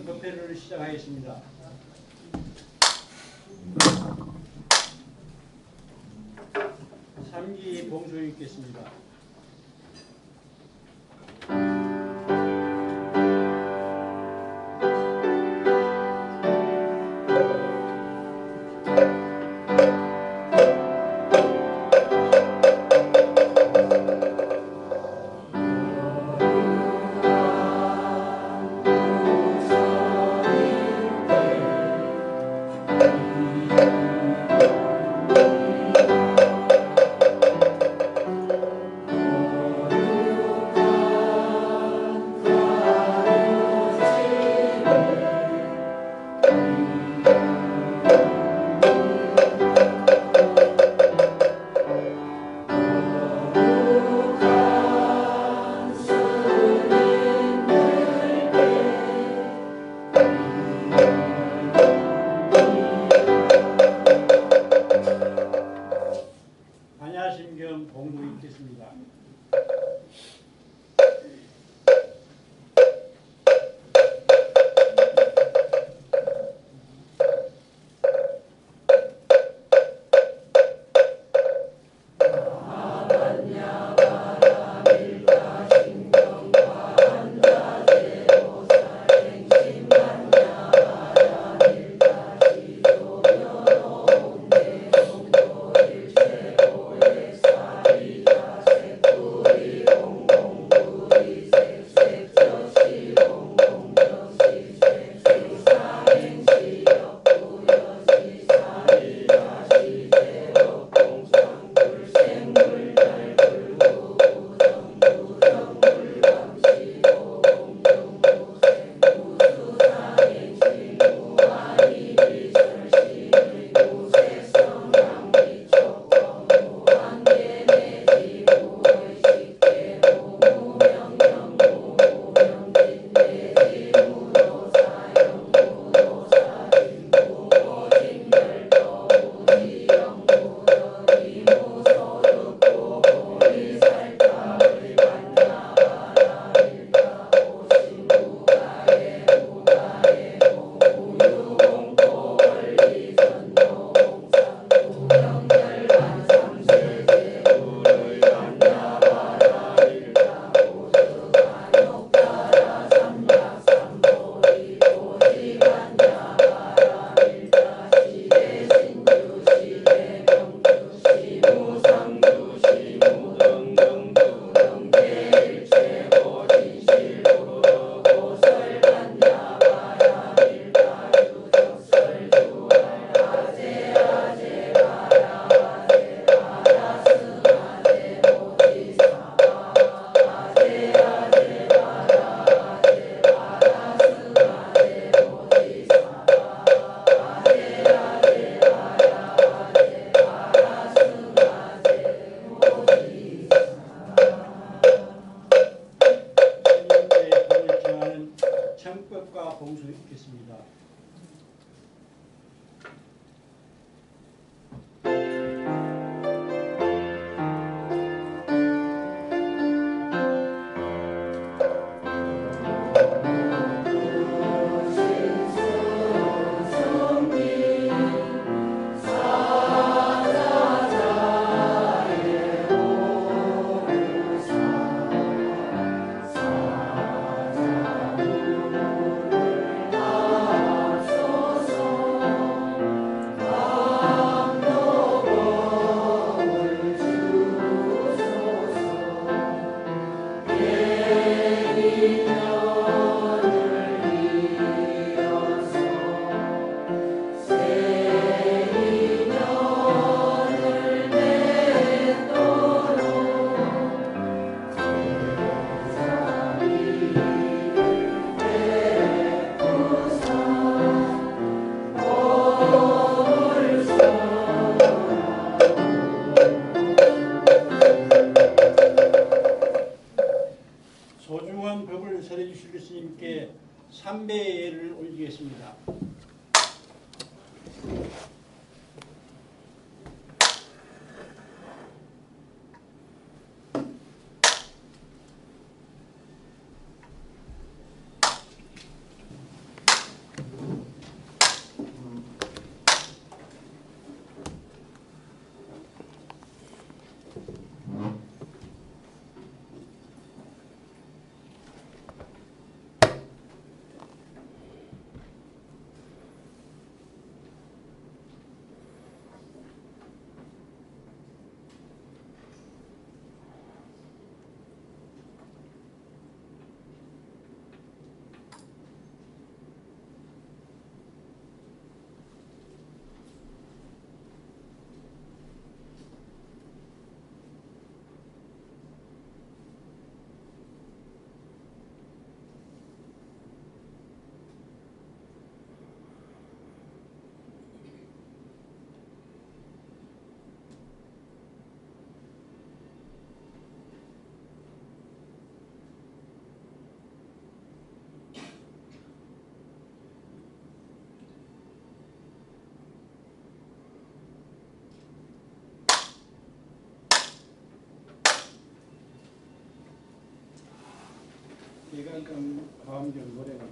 법회를 시작하겠습니다. 삼기 봉수 읽겠습니다. 반야심경 봉수 읽겠습니다. 청법과 봉수 읽겠습니다. 소중한 법을 설해주실 스님께 삼배의 예를 올리겠습니다. 이간장 화엄경 노래가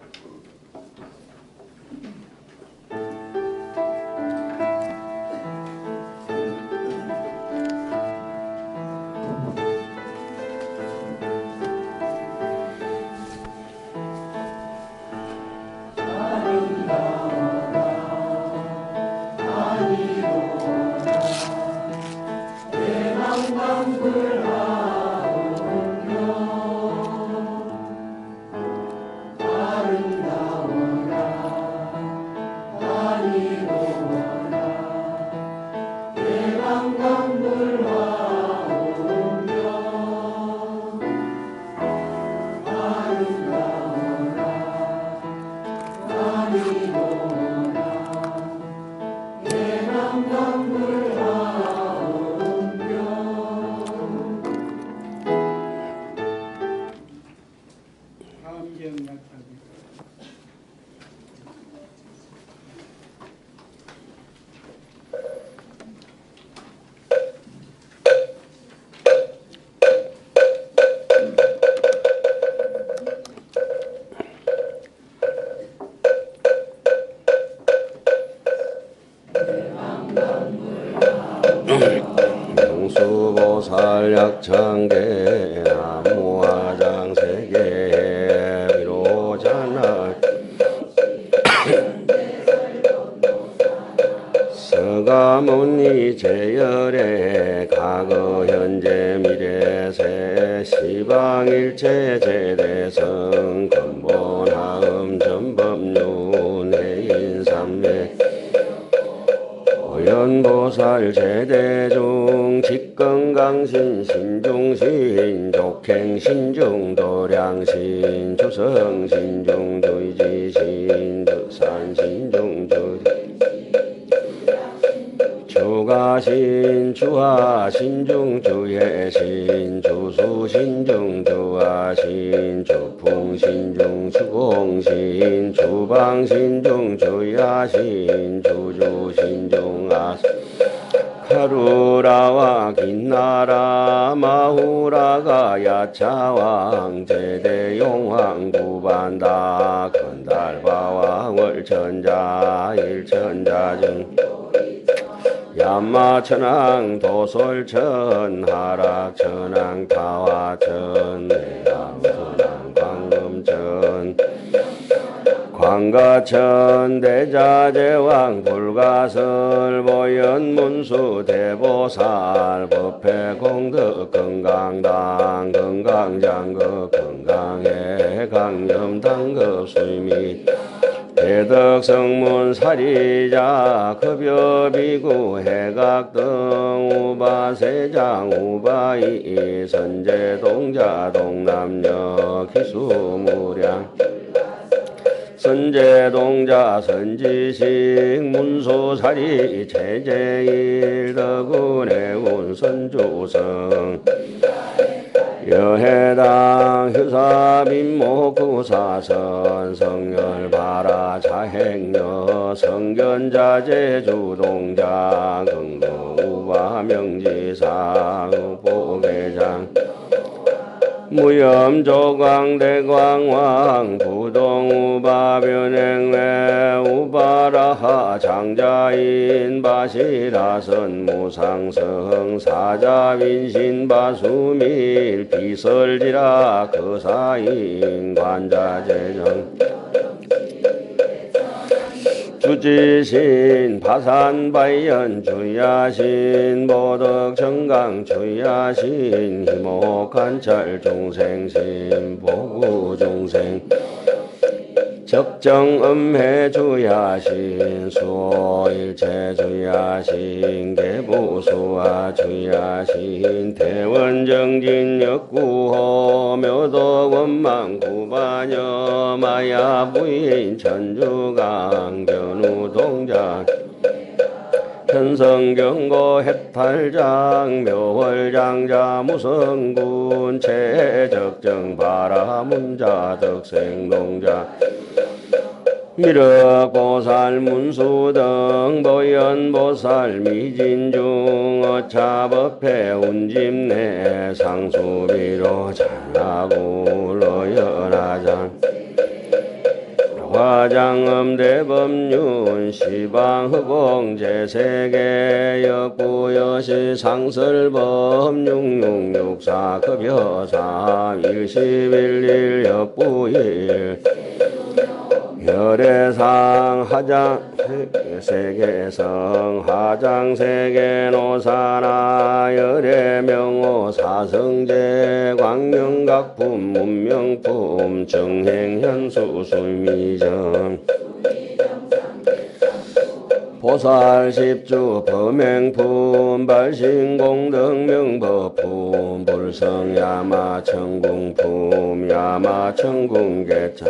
화엄경 약탈 용수보살 약창계 나무화장세계 위로자나 서가모니 제열에 과거 현재 미래세 시방일체 제대성 근본하음 전법륜 해인삼매 연보살 제대중 직건강신 신중신 족행 신중 도량신 주성 신중 주의지신 주산 신중 주가신 주하 신중 주예신 주수 신중 주하신 주풍 신중 주공신 주방 신중 주야신 주주 신중 카루라와 긴나라 마후라가 야차왕 제대용왕 구반다 건달바왕 월천자 일천자증 야마천왕 도솔천 하락천왕 타화천 내양천왕 광음천 광가천 대자제왕 불가설 보현문수 대보살 법회공덕 건강당 건강장급 건강해 강염당급 수임이 대덕성문 사리자 급여비구 해각등 우바세장 우바이 선제동자 동남역 기수무량 선제동자 선지식 문수사리 제제일 덕운의 운선주성 여해당 휴사빈목구사선 성열바라 자행여 성견자제 주동자 긍거우바명지사 보계장 무염조광대광왕 부동우바변행외 우바라하 장자인 바시라선 무상성 사자빈신 바수밀 비설지라 거사인 관자재정 주지신 파산바이연 주야신 보덕정강 주야신 희목관찰 중생신 보구중생 적정음해 주야신 수일체 주야신 개부수화 주야신 대원정진 역구호 묘도원망 구반여 마야부인 천주강 견우동장 현성경고 해탈장 묘월장자 무성군 최적정 바라문자 덕생동자 미륵보살 문수등 보현보살 미진중 어차법회 운집내 상수비로 잘나고 로연하장 화장음대법륜 시방흑공 제세계 역부여시 상설법 6664 급여사 111 역부일 열애상 하장 세계성 하장 세계 노사나 열애명호 사성제 광명각품 문명품 정행현수 수미정 보살 십주 범행품 발신공덕명법품 불성야마천궁품 야마천궁계차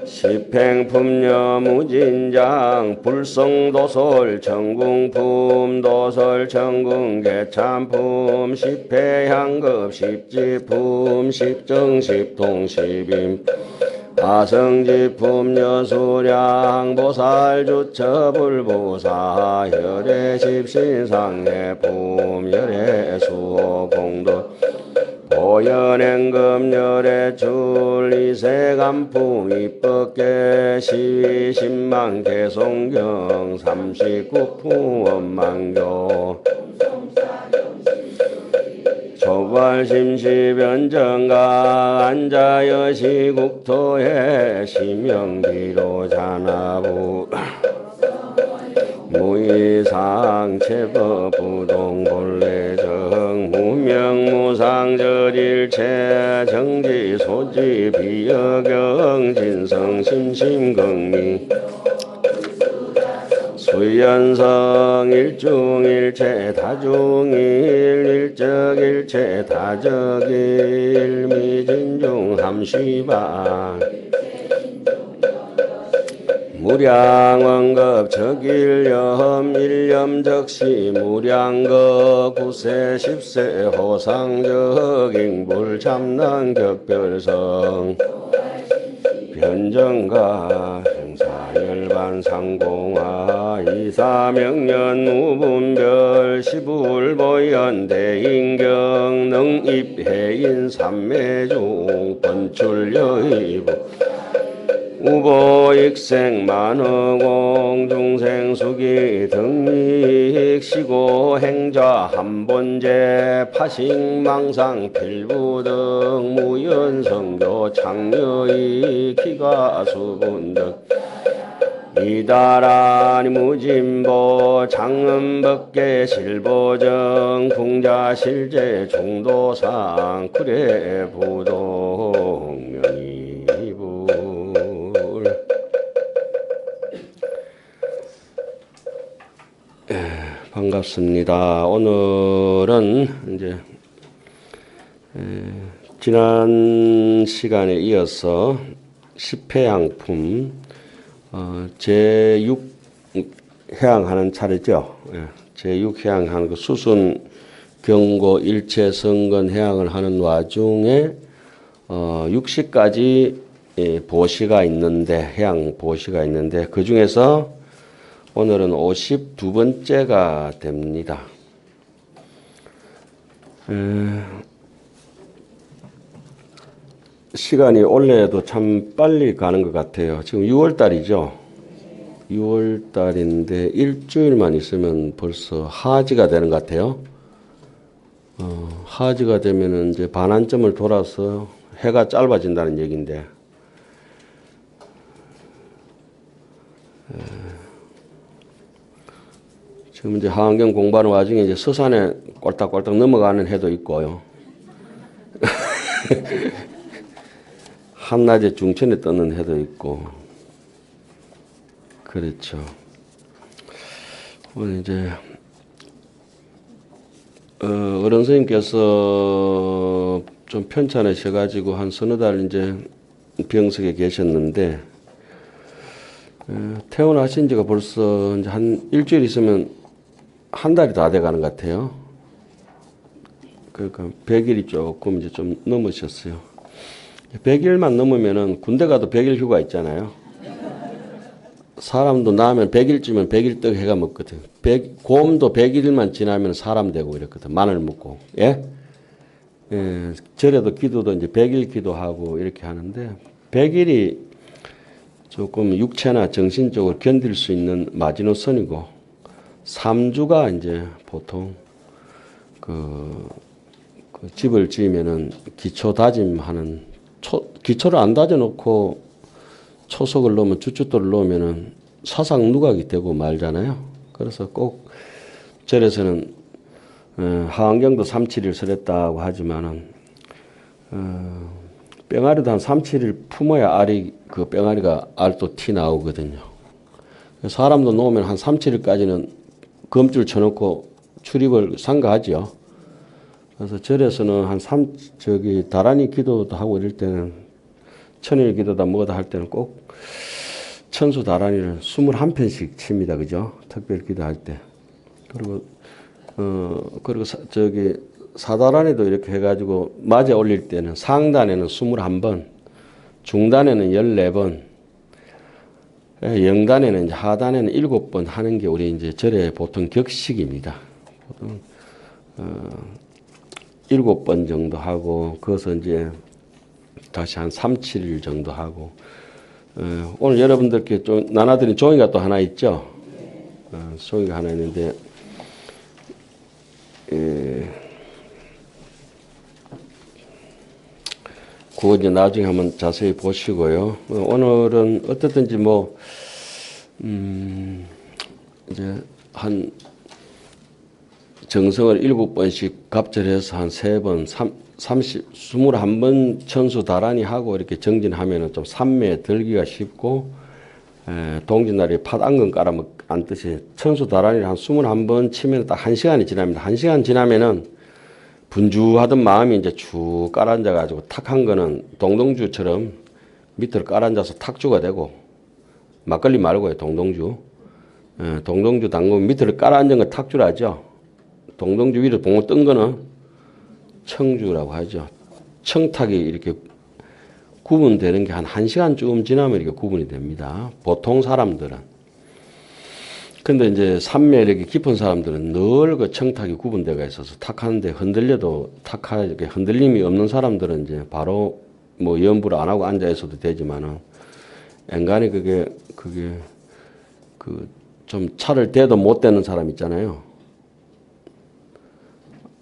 십행품녀 무진장 불성도설 천궁품 도설 천궁 개참품 십회향급 십지품 십정십통 십임 아성지품 여수량 보살주처불보사 열애십신상해품 열애수공도 보현행금 열애출 이세간품 입법계 시위 신망 개송경 39품 원망교 초발심시변정가 안자여시국토에 심영비로 잔하부 무이상 체법부동 본래정 무명무상절일체 정지소지 비여경 진성심심경미 수연성 일중일체 다중일 일적일체 다적일 미진중 함시방 무량원급 적일염 일염적시 무량급 구세 십세 호상적 인불 참난 격별성 변정가 형사열반 상공화 이사명년 무분별 시불보연 대인경 능입해인 삼매중 번출여의부 우보익생 만허공 중생수기 등미익 시고 행자 한본제 파식망상 필부등 무연성교 창녀이 기가수분득 이다라니 무진보 장음법계 실보정 궁자실제 중도상 구례부동명이부 반갑습니다. 오늘은 이제 지난 시간에 이어서 십회양품 제6 회양하는 차례죠. 제6 회양하는 그 수순 경고 일체 성건 회양을 하는 와중에 60가지 보시가 있는데 회양 보시가 있는데 그 중에서 오늘은 52번째가 됩니다. 시간이 올해도 참 빨리 가는 것 같아요. 지금 6월달이죠. 6월달인데 일주일만 있으면 벌써 하지가 되는 것 같아요. 하지가 되면은 이제 반환점을 돌아서 해가 짧아진다는 얘기인데 지금 이제 하안경 공부하는 와중에 이제 서산에 꼴딱꼴딱 넘어가는 해도 있고요. 한낮에 중천에 뜨는 해도 있고. 그렇죠. 오늘 이제, 어른 스님께서 좀 편찮으셔가지고 한 서너 달 이제 병석에 계셨는데, 퇴원하신 지가 벌써 이제 한 일주일 있으면 한 달이 다 돼가는 것 같아요. 그러니까 100일이 조금 이제 좀 넘으셨어요. 100일만 넘으면은 군대 가도 100일 휴가 있잖아요. 사람도 낳으면 100일쯤은 100일 떡 해가 먹거든. 곰도 100일만 지나면 사람 되고 이랬거든. 마늘 먹고. 예? 예, 절에도 기도도 이제 100일 기도하고 이렇게 하는데 100일이 조금 육체나 정신적으로 견딜 수 있는 마지노선이고 3주가 이제 보통 그 집을 지으면은 기초 다짐하는 기초를 안 다져놓고 초석을 넣으면 주춧돌을 넣으면은 사상 누각이 되고 말잖아요. 그래서 꼭 절에서는 하안경도 3, 7일 설했다고 하지만은 뺑아리도 한 3, 7일 품어야 알이 그 뺑아리가 알도 티 나오거든요. 사람도 놓으면 한 3, 7일까지는 검줄 쳐놓고 출입을 삼가하죠. 그래서 절에서는 다란이 기도도 하고 이럴 때는 천일 기도다 뭐다 할 때는 꼭 천수 다란이를 21편씩 칩니다. 그죠? 특별 기도할 때. 그리고 사다란이도 이렇게 해가지고 맞아 올릴 때는 상단에는 21번, 중단에는 14번, 영단에는 이제 하단에는 7번 하는 게 우리 이제 절의 보통 격식입니다. 보통 7번 정도 하고 그것은 이제 다시 한 3, 7일 정도 하고 오늘 여러분들께 좀 나눠드린 종이가 또 하나 있죠. 종이가 하나 있는데 그거 이제 나중에 한번 자세히 보시고요. 오늘은 어떻든지 이제 한 정성을 7번씩 갑절해서 한 3번, 21번 천수 다란이 하고 이렇게 정진하면은 좀 산매에 들기가 쉽고, 동짓날에 팥안근 깔아 앉듯이 천수 다란이를 한 21번 치면 딱 1시간이 지납니다. 1시간 지나면은 분주하던 마음이 이제 쭉 깔아앉아가지고 탁한 거는 동동주처럼 밑으로 깔아앉아서 탁주가 되고, 막걸리 말고요, 동동주. 동동주 담그면 밑으로 깔아앉은 거 탁주라죠. 동동주 위로 봉 뜬 거는 청주라고 하죠. 청탁이 이렇게 구분되는 게 한 1시간쯤 지나면 이렇게 구분이 됩니다. 보통 사람들은. 근데 이제 산매 이렇게 깊은 사람들은 늘 그 청탁이 구분되어 있어서 탁하는데 흔들려도 탁하게 흔들림이 없는 사람들은 이제 바로 뭐 염불 안 하고 앉아 있어도 되지만은 엔간히 그게 좀 차를 대도 못 대는 사람 있잖아요.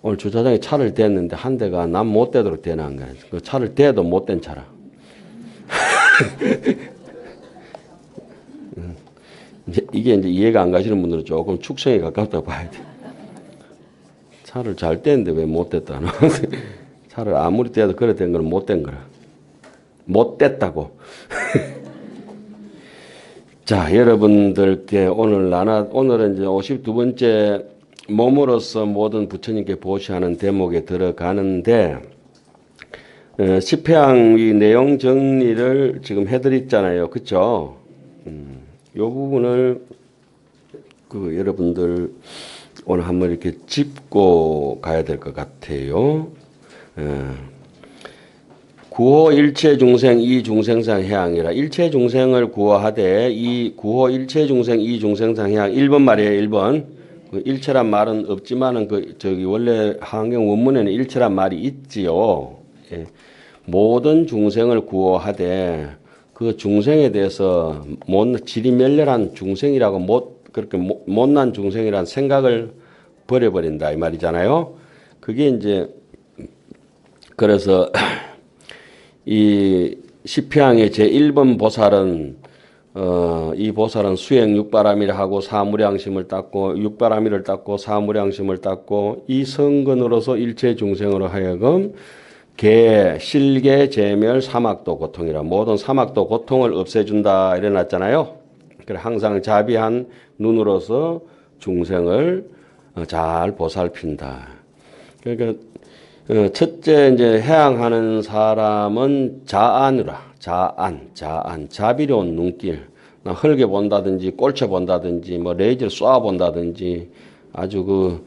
오늘 주차장에 차를 댔는데 한 대가 남 못 대도록 대는 거예요. 그 차를 대도 못 댄 차라. 이게 이제 이해가 안 가시는 분들은 조금 축성에 가깝다고 봐야 돼. 차를 잘 댔는데 왜 못 댔다는? 차를 아무리 떼도 그래 된 거는 못 된 거라. 못 뗐다고. 자, 여러분들께 오늘은 이제 52번째 몸으로서 모든 부처님께 보시하는 대목에 들어가는데, 10회항 내용 정리를 지금 해드렸잖아요. 그쵸? 요 부분을 여러분들 오늘 한번 이렇게 짚고 가야 될 것 같아요. 구호 일체 중생 이 중생상 해양이라 일체 중생을 구호하되 이 구호 일체 중생 이 중생상 해양 1번 말이에요. 1번. 일체란 말은 없지만은 원래 하안경 원문에는 일체란 말이 있지요. 예. 모든 중생을 구호하되 그 중생에 대해서 질이 멸렬한 중생이라고 그렇게 못난 중생이라는 생각을 버려버린다 이 말이잖아요. 그게 이제 그래서 이 십회항의 제1번 보살은 이 보살은 수행 육바라밀을 하고 사무량심을 닦고 육바라밀을 닦고 사무량심을 닦고 이 성근으로서 일체 중생으로 하여금 실계, 재멸, 사막도 고통이라 모든 사막도 고통을 없애준다 이래놨잖아요. 그래 항상 자비한 눈으로서 중생을 잘 보살핀다. 그러니까 첫째 이제 해양하는 사람은 자비로운 눈길, 헐게 본다든지 꼴쳐 본다든지 뭐 레이저를 쏘아 본다든지 아주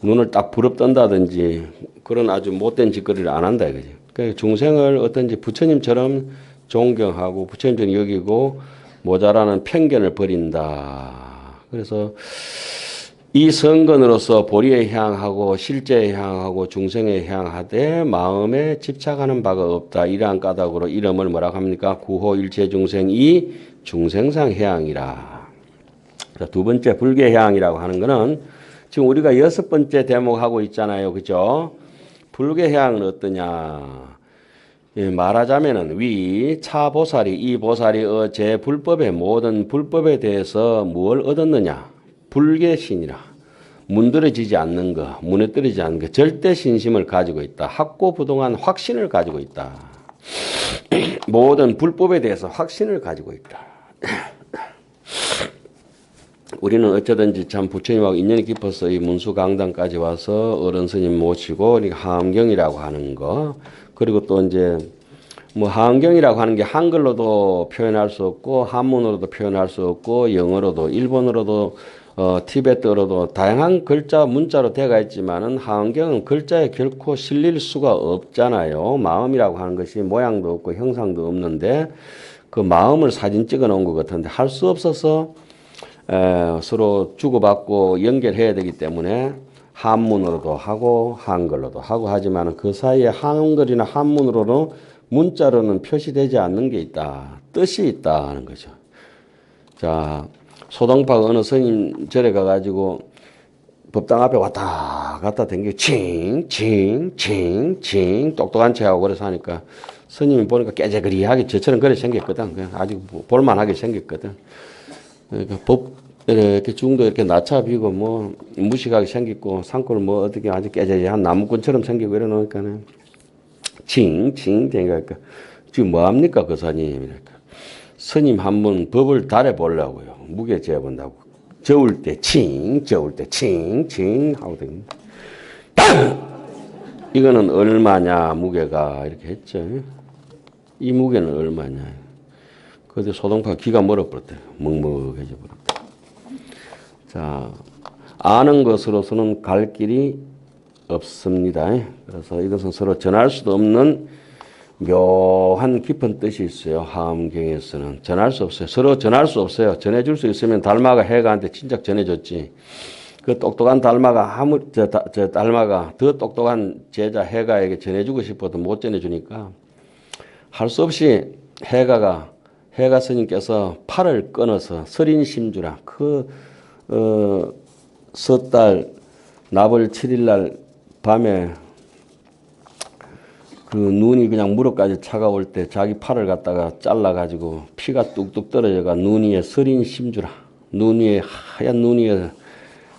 눈을 딱 부릅뜬다든지 그런 아주 못된 짓거리를 안 한다 이거지. 그러니까 중생을 어떤지 부처님처럼 존경하고 부처님처럼 여기고 모자라는 편견을 버린다. 그래서 이 성근으로서 보리에 향하고 실제에 향하고 중생에 향하되 마음에 집착하는 바가 없다. 이러한 까닭으로 이름을 뭐라고 합니까? 구호일체중생이 중생상 해양이라. 두 번째 불계해양이라고 하는 것은 지금 우리가 6번째 대목 하고 있잖아요. 그죠? 불계해양은 어떠냐? 예, 말하자면은 위 차보살이 이 보살이 제 불법의 모든 불법에 대해서 뭘 얻었느냐? 불계신이라. 문드러지지 않는 것, 무너뜨리지 않는 것, 절대 신심을 가지고 있다. 확고부동한 확신을 가지고 있다. 모든 불법에 대해서 확신을 가지고 있다. 우리는 어쩌든지 참 부처님하고 인연이 깊어서 이 문수강당까지 와서 어른 스님 모시고 하엄경이라고 하는 거, 그리고 또 이제 뭐 하엄경이라고 하는 게 한글로도 표현할 수 없고 한문으로도 표현할 수 없고 영어로도 일본어로도 티베트어로도 다양한 글자 문자로 되어 있지만은 하엄경은 글자에 결코 실릴 수가 없잖아요. 마음이라고 하는 것이 모양도 없고 형상도 없는데 그 마음을 사진 찍어 놓은 것 같은데 할 수 없어서 서로 주고받고 연결해야 되기 때문에 한문으로도 하고 한글로도 하고 하지만 그 사이에 한글이나 한문으로는 문자로는 표시되지 않는 게 있다. 뜻이 있다 하는 거죠. 자, 소동파가 어느 스님 절에 가가지고 법당 앞에 왔다 갔다 댕기고 칭칭칭칭 똑똑한 체하고 그래서 하니까 스님이 보니까 깨재그리하게 저처럼 그래 생겼거든. 그냥 아주 볼만하게 생겼거든. 그러니까 이렇게 중도 이렇게 낮춰 비고 뭐 무식하게 생겼고 산골 뭐 어떻게 아주 깨재한 나무꾼처럼 생기고 이러니까는 칭칭 되니까 지금 뭐 합니까 그 스님이랄까. 스님 한번 법을 달해 보려고요. 무게 재어 본다고. 저을 때 칭, 저을 때 칭칭 하고 됩니다. 이거는 얼마냐 무게가 이렇게 했죠. 이 무게는 얼마냐. 그런데 소동파가 기가 멀어버렸대. 먹먹해져 버렸대. 자, 아는 것으로서는 갈 길이 없습니다. 그래서 이것은 서로 전할 수도 없는 묘한 깊은 뜻이 있어요. 하엄경에서는 전할 수 없어요. 서로 전할 수 없어요. 전해줄 수 있으면 달마가 해가한테 진작 전해줬지. 그 똑똑한 달마가 달마가 더 똑똑한 제자 해가에게 전해주고 싶어도 못 전해주니까 할 수 없이 해가 스님께서 팔을 끊어서 설인심주라 섣달 나벌 7일날 밤에 그 눈이 그냥 무릎까지 차가울 때 자기 팔을 갖다가 잘라가지고 피가 뚝뚝 떨어져가 눈 위에 서린 심주라. 눈 위에 하얀 눈 위에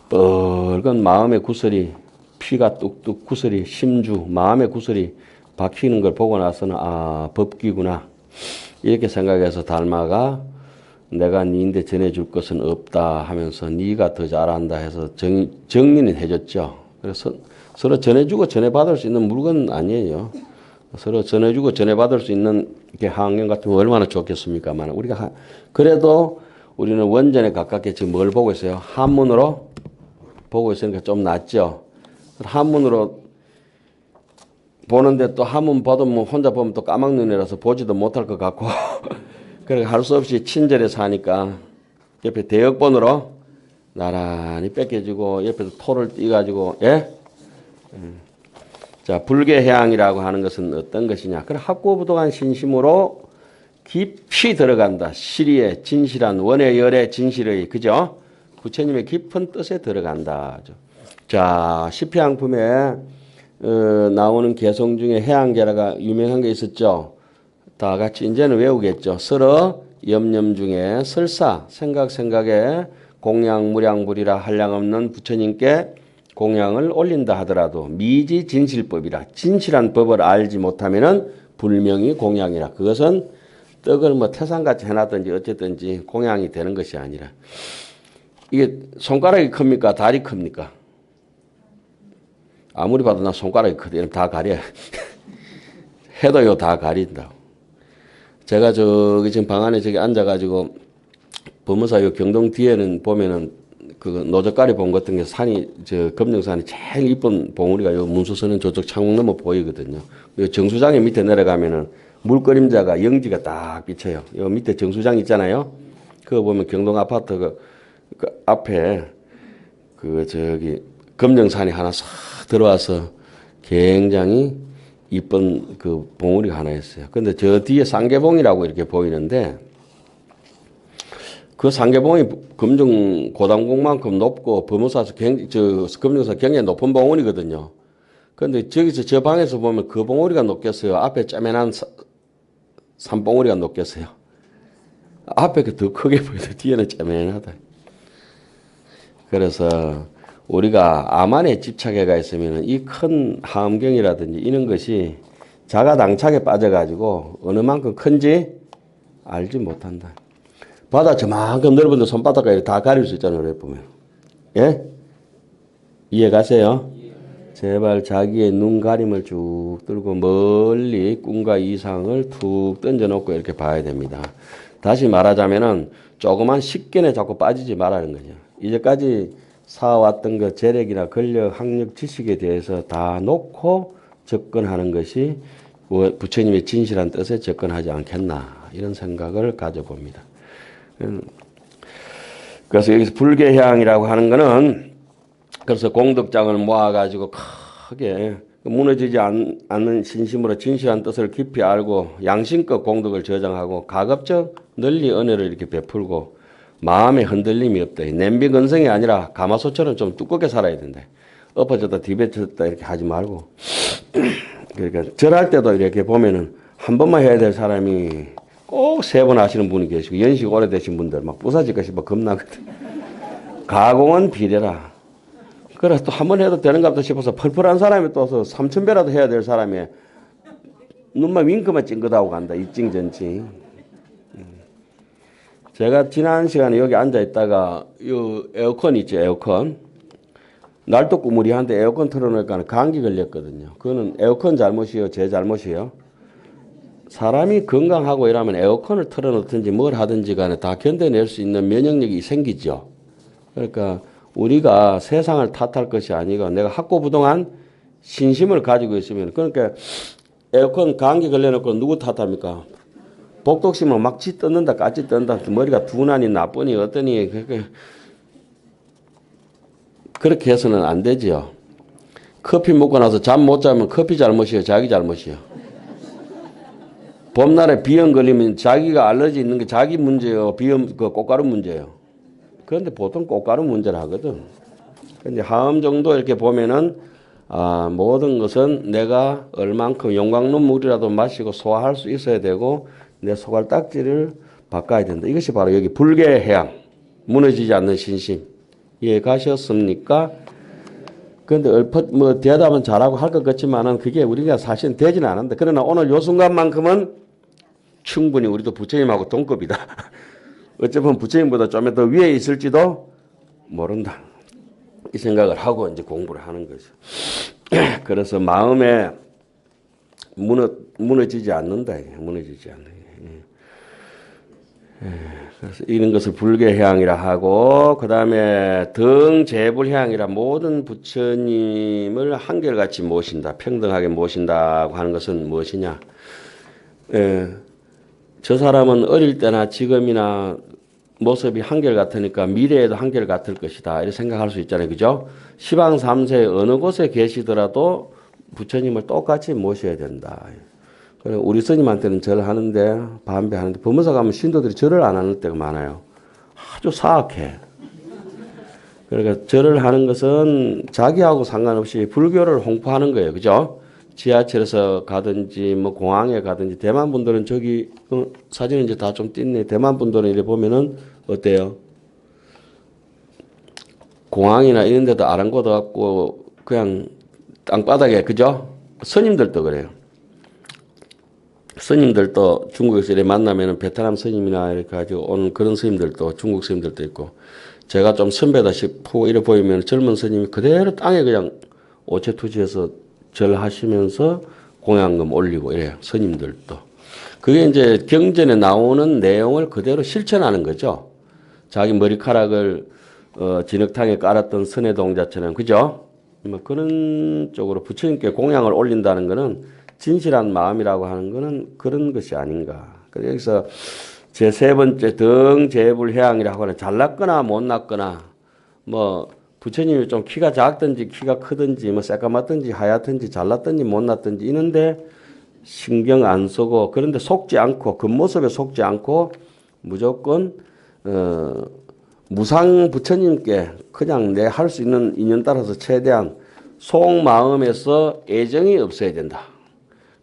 뻘건 마음의 구슬이 피가 뚝뚝 구슬이 심주 마음의 구슬이 박히는 걸 보고 나서는 아 법기구나 이렇게 생각해서 달마가 내가 니인데 전해줄 것은 없다 하면서 네가 더 잘한다 해서 정리는 해줬죠. 그래서 서로 전해주고 전해받을 수 있는 물건 아니에요. 서로 전해주고 전해받을 수 있는 게 하엄경 같으면 얼마나 좋겠습니까만 우리가 그래도 우리는 원전에 가깝게 지금 뭘 보고 있어요? 한문으로 보고 있으니까 좀 낫죠. 한문으로 보는데 또 한문 봐도 뭐 혼자 보면 또 까막눈이라서 보지도 못할 것 같고 그래 할 수 없이 친절해서 하니까 옆에 대역본으로 나란히 뺏겨주고 옆에서 토를 띄가지고 예? 자 불계해양이라고 하는 것은 어떤 것이냐? 그래 확고부동한 신심으로 깊이 들어간다. 실의의 진실한 원의 열의 진실의 그죠? 부처님의 깊은 뜻에 들어간다. 자 시피양품에 나오는 개성 중에 해양계라가 유명한 게 있었죠. 다 같이 이제는 외우겠죠. 설어 염염 중에 설사 생각에 공양 무량불이라 한량없는 부처님께 공양을 올린다 하더라도 미지 진실법이라 진실한 법을 알지 못하면은 불명이 공양이라. 그것은 떡을 뭐 태산같이 해놨든지 어쨌든지 공양이 되는 것이 아니라 이게 손가락이 큽니까? 다리 큽니까? 아무리 봐도 나 손가락이 크다. 이러면 다 가려. 해도요 다 가린다고. 제가 저기 지금 방 안에 저기 앉아가지고 법무사 요 경동 뒤에는 보면은 그 노젓가리 봉 같은 게 산이 저 금정산이 제일 이쁜 봉우리가 요 문수선은 저쪽 창문 너머 보이거든요. 요 정수장의 밑에 내려가면은 물그림자가 영지가 딱 비쳐요. 요 밑에 정수장 있잖아요. 그거 보면 경동 아파트 그 앞에 검정산이 하나 싹 들어와서 굉장히 이쁜 그 봉우리가 하나 있어요. 근데 저 뒤에 상계봉이라고 이렇게 보이는데 그 상계봉이 검정 고당봉만큼 높고 범우사에서 검정사 굉장히 높은 봉우리거든요. 근데 저기서 저 방에서 보면 그 봉우리가 높겠어요? 앞에 쪼매난 산봉우리가 높겠어요? 앞에 그 더 크게 보여도 뒤에는 쪼매하다. 그래서 우리가 암안에 집착해가 있으면 이 큰 하음경이라든지 이런 것이 자가당착에 빠져가지고 어느 만큼 큰지 알지 못한다. 바다 저만큼 넓은데 손바닥까지 다 가릴 수 있잖아요. 그래 보면. 예? 이해 가세요? 제발 자기의 눈 가림을 쭉 들고 멀리 꿈과 이상을 툭 던져놓고 이렇게 봐야 됩니다. 다시 말하자면은 조그만 식견에 자꾸 빠지지 말라는 거죠. 이제까지 쌓아왔던 그 재력이나 권력, 학력, 지식에 대해서 다 놓고 접근하는 것이 부처님의 진실한 뜻에 접근하지 않겠나 이런 생각을 가져봅니다. 그래서 여기서 불계향이라고 하는 거는 그래서 공덕장을 모아가지고 크게 무너지지 않는 신심으로 진실한 뜻을 깊이 알고 양심껏 공덕을 저장하고 가급적 널리 은혜를 이렇게 베풀고 마음에 흔들림이 없다. 냄비 근성이 아니라 가마솥처럼 좀 두껍게 살아야 된다. 엎어졌다 뒤배쳤다 이렇게 하지 말고 그러니까 절할 때도 이렇게 보면은 한 번만 해야 될 사람이 꼭 세 번 하시는 분이 계시고 연식 오래되신 분들 막 부사질까 싶어 겁나거든. 가공은 비례라. 그래서 또 한 번 해도 되는가 보다 싶어서 펄펄한 사람이 또서 3,000배라도 해야 될 사람이 눈만 윙크만 찡긋하고 간다. 이찡전찡. 제가 지난 시간에 여기 앉아 있다가 이 에어컨 있죠. 에어컨. 날도 꾸무리한데 에어컨 틀어놓으니까 감기 걸렸거든요. 그거는 에어컨 잘못이에요? 제 잘못이에요? 사람이 건강하고 이러면 에어컨을 틀어놓든지 뭘 하든지 간에 다 견뎌낼 수 있는 면역력이 생기죠. 그러니까 우리가 세상을 탓할 것이 아니고 내가 학고부동한 신심을 가지고 있으면 그러니까 에어컨 감기 걸려놓고 누구 탓합니까? 복독심은 막 지 뜯는다 까지 뜯는다 머리가 둔하니 나쁘니 어떠니 그렇게 해서는 안 되지요. 커피 먹고 나서 잠 못 자면 커피 잘못이에요? 자기 잘못이에요? 봄날에 비염 걸리면 자기가 알러지 있는 게 자기 문제예요? 비염 그 꽃가루 문제예요? 그런데 보통 꽃가루 문제를 하거든. 근데 하음 정도 이렇게 보면은 모든 것은 내가 얼만큼 용광로 물이라도 마시고 소화할 수 있어야 되고 내 소갈딱지를 바꿔야 된다. 이것이 바로 여기 불계해양, 무너지지 않는 신심. 이해 가셨습니까? 그런데 얼핏 뭐 대답은 잘하고 할 것 같지만은 그게 우리가 사실은 되지는 않는다. 그러나 오늘 요 순간만큼은 충분히 우리도 부처님하고 동급이다. 어쩌면 부처님보다 좀 더 위에 있을지도 모른다. 이 생각을 하고 이제 공부를 하는 거죠. 그래서 마음에 무너지지 않는다. 무너지지 않는. 그래서 이런 것을 불계해양이라 하고 그 다음에 등재불해양이라 모든 부처님을 한결같이 모신다. 평등하게 모신다고 하는 것은 무엇이냐. 저 사람은 어릴 때나 지금이나 모습이 한결같으니까 미래에도 한결같을 것이다. 이렇게 생각할 수 있잖아요. 그죠? 시방 3세 어느 곳에 계시더라도 부처님을 똑같이 모셔야 된다. 우리 스님한테는 절을 하는데 반배하는데 법문사 가면 신도들이 절을 안 하는 때가 많아요. 아주 사악해. 그러니까 절을 하는 것은 자기하고 상관없이 불교를 홍보하는 거예요. 그죠? 지하철에서 가든지 뭐 공항에 가든지 대만 분들은 저기 사진은 이제 다 좀 띄네. 대만 분들은 이래 보면은 어때요? 공항이나 이런 데도 아랑곳 없고 그냥 땅바닥에 그죠? 스님들도 그래요. 스님들도 중국에서 이렇게 만나면은 베트남 스님이나 이렇게 가지고 오는 그런 스님들도 중국 스님들도 있고 제가 좀 선배다 싶고 이래 보이면 젊은 스님이 그대로 땅에 그냥 오체투지해서 절하시면서 공양금 올리고 이래요. 스님들도. 그게 이제 경전에 나오는 내용을 그대로 실천하는 거죠. 자기 머리카락을 진흙탕에 깔았던 선해동자처럼 그죠? 뭐 그런 쪽으로 부처님께 공양을 올린다는 거는 진실한 마음이라고 하는 거는 그런 것이 아닌가. 그래서 여기서 제 번째 등재불해양이라고 하는 잘났거나 못났거나 뭐 부처님이 좀 키가 작든지 키가 크든지 뭐 새까맣든지 하얗든지 잘났든지 못났든지 이런데 신경 안 쓰고 그런데 속지 않고 겉모습에 속지 않고 무조건 무상 부처님께 그냥 내 할 수 있는 인연 따라서 최대한 속마음에서 애정이 없어야 된다.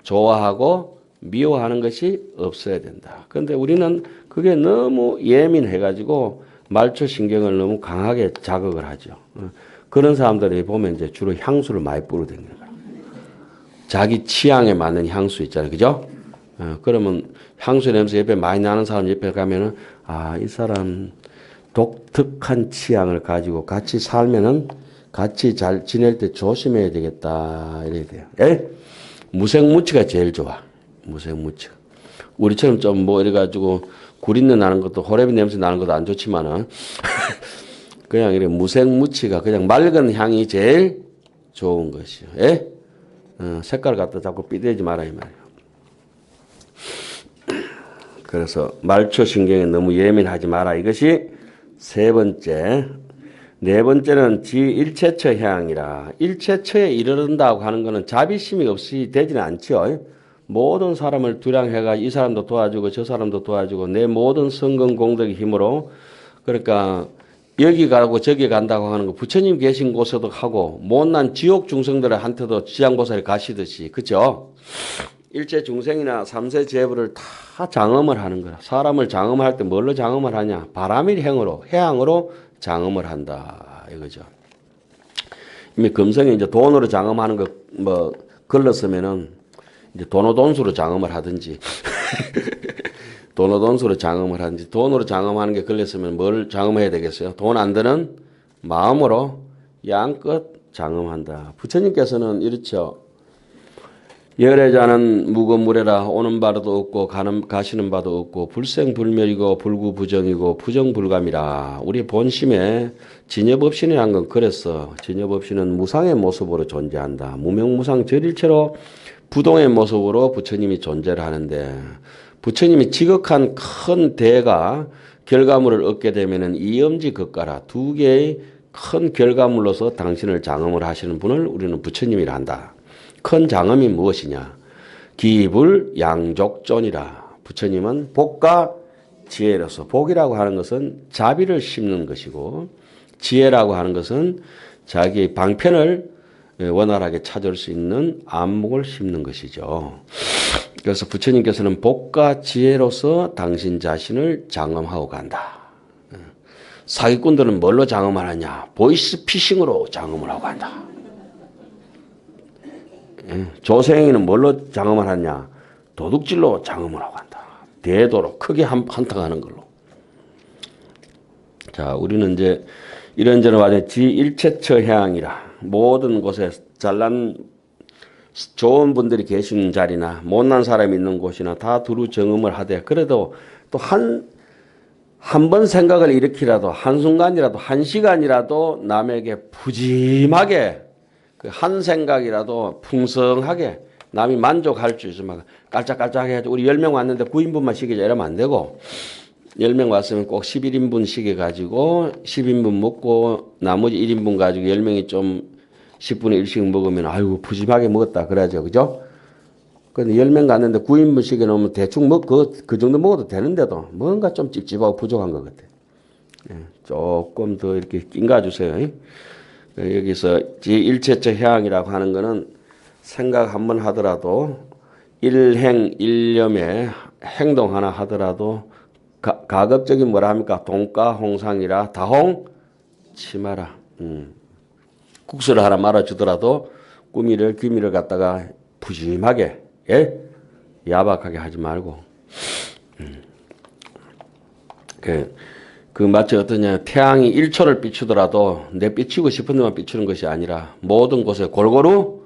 좋아하고 미워하는 것이 없어야 된다. 그런데 우리는 그게 너무 예민해가지고 말초 신경을 너무 강하게 자극을 하죠. 그런 사람들이 보면 이제 주로 향수를 많이 뿌려대는 거예요. 자기 취향에 맞는 향수 있잖아요. 그죠? 그러면 향수 냄새 옆에 많이 나는 사람 옆에 가면은 아, 이 사람 독특한 취향을 가지고 같이 살면은 같이 잘 지낼 때 조심해야 되겠다. 이래야 돼요. 예? 무색무취가 제일 좋아. 무색무취. 우리처럼 좀 뭐 이래가지고 구린내 나는 것도 호레비 냄새 나는 것도 안 좋지만은 그냥 이렇게 무색무취가 그냥 맑은 향이 제일 좋은 것이요. 예? 색깔 갖다 자꾸 삐대지 마라 이 말이에요. 그래서 말초 신경에 너무 예민하지 마라 이것이 세 번째. 네 번째는 지일체처 해양이라. 일체처에 이르른다고 하는 것은 자비심이 없이 되지는 않죠. 모든 사람을 두량해가 이 사람도 도와주고 저 사람도 도와주고 내 모든 성공 공덕의 힘으로 그러니까 여기 가고 저기 간다고 하는 거 부처님 계신 곳에도 하고 못난 지옥 중생들한테도 지장보살이 가시듯이 그죠? 일체 중생이나 삼세 제부를 다 장엄을 하는 거라. 사람을 장엄할 때 뭘로 장엄을 하냐? 바람일 행으로 해양으로 장엄을 한다 이거죠. 이미 금성이 이제 돈으로 장엄하는 거 뭐 걸렀으면은 이제 돈오돈수로 장엄을 하든지 돈오돈수로 장엄을 하든지 돈으로 장엄하는 게 걸렸으면 뭘 장엄해야 되겠어요? 돈 안 드는 마음으로 양껏 장엄한다. 부처님께서는 이렇죠. 열애자는 무거무래라 오는 바도 없고 가시는 바도 없고 불생불멸이고 불구부정이고 부정불감이라. 우리 본심에 진여법신이라는 건 그랬어. 진여법신은 무상의 모습으로 존재한다. 무명무상 절일체로 부동의 모습으로 부처님이 존재를 하는데 부처님이 지극한 큰 대가 결과물을 얻게 되면은 이엄지극가라 두 개의 큰 결과물로서 당신을 장엄을 하시는 분을 우리는 부처님이라 한다. 큰 장엄이 무엇이냐? 기불양족존이라. 부처님은 복과 지혜로서 복이라고 하는 것은 자비를 심는 것이고 지혜라고 하는 것은 자기 방편을 원활하게 찾을 수 있는 안목을 심는 것이죠. 그래서 부처님께서는 복과 지혜로서 당신 자신을 장엄하고 간다. 사기꾼들은 뭘로 장엄을 하냐? 보이스피싱으로 장엄을 하고 간다. 조생이는 뭘로 장엄을 하냐? 도둑질로 장엄을 하고 간다. 대도로 크게 한탕하는 걸로. 자, 우리는 이제 이런저런 와중에 지일체처 해양이라 모든 곳에 잘난 좋은 분들이 계신 자리나 못난 사람이 있는 곳이나 다 두루 정음을 하되 그래도 또 한 번 생각을 일으키라도 한순간이라도 한 시간이라도 남에게 푸짐하게 그 한 생각이라도 풍성하게 남이 만족할 수 있으면 깔짝깔짝 해야지. 우리 10명 왔는데 9인분만 시키자 이러면 안 되고 10명 왔으면 꼭 11인분 시켜가지고 10인분 먹고 나머지 1인분 가지고 10명이 좀 10분의 1씩 먹으면 아이고 푸짐하게 먹었다 그래야죠. 그죠? 근데 10명 갔는데 9인분 시켜놓으면 대충 그 정도 먹어도 되는데도 뭔가 좀 찝찝하고 부족한 것 같아. 조금 더 이렇게 낑가 주세요. 여기서 일체처 해양이라고 하는 거는 생각 한번 하더라도 일행 일념에 행동 하나 하더라도 가급적인 뭐라 합니까? 동가홍상이라 다홍 치마라. 국수를 하나 말아주더라도 귀미를 갖다가 푸짐하게 야박하게 하지 말고 그 마치 어떠냐 태양이 1초를 비추더라도 내 비추고 싶은 데만 비추는 것이 아니라 모든 곳에 골고루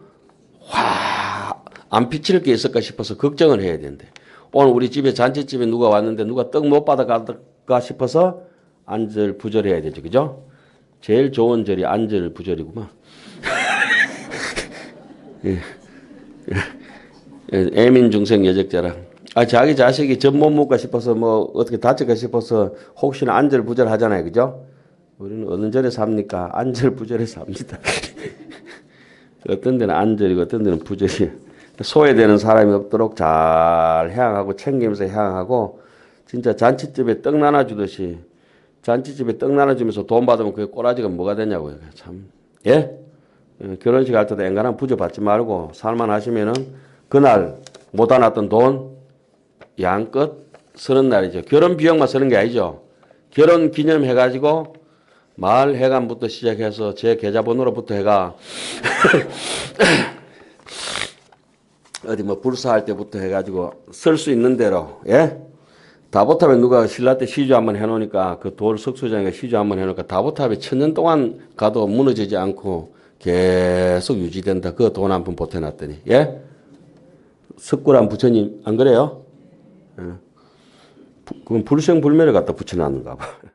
안 비칠 게 있을까 싶어서 걱정을 해야 되는데 오늘 우리 집에 잔치집에 누가 왔는데 누가 떡 못 받아갈까 싶어서 안절부절해야 되죠. 그죠? 제일 좋은 절이 안절부절이구만. 애민중생 여적자라 자기 자식이 젖 못 먹을까 싶어서 뭐 어떻게 다칠까 싶어서 혹시나 안절부절 하잖아요. 그죠? 우리는 어느 절에 삽니까? 안절부절에 삽니다. 어떤 데는 안절이고 어떤 데는 부절이에요. 소외되는 사람이 없도록 잘 향하고 챙기면서 향하고 진짜 잔치집에 떡 나눠주듯이 잔치집에 떡 나눠주면서 돈 받으면 그게 꼬라지가 뭐가 되냐고요. 참. 예? 결혼식 할 때도 앵간한 부저 받지 말고 살만하시면은 그날 못 안았던 돈 양껏 쓰는 날이죠. 결혼 비용만 쓰는 게 아니죠. 결혼 기념 해가지고 마을 회관부터 시작해서 제 계좌번호로부터 해가 어디 뭐 불사할 때부터 해가지고 쓸 수 있는 대로 예? 다보탑에 누가 신라 때 시주 한번 해놓으니까 그 돌 석수장에 시주 한번 해놓으니까 다보탑에 1000년 동안 가도 무너지지 않고 계속 유지된다. 그 돈 한 푼 보태놨더니 예? 석굴암 부처님 안 그래요? 예. 그건 불생불멸을 갖다 붙여놨는가 봐.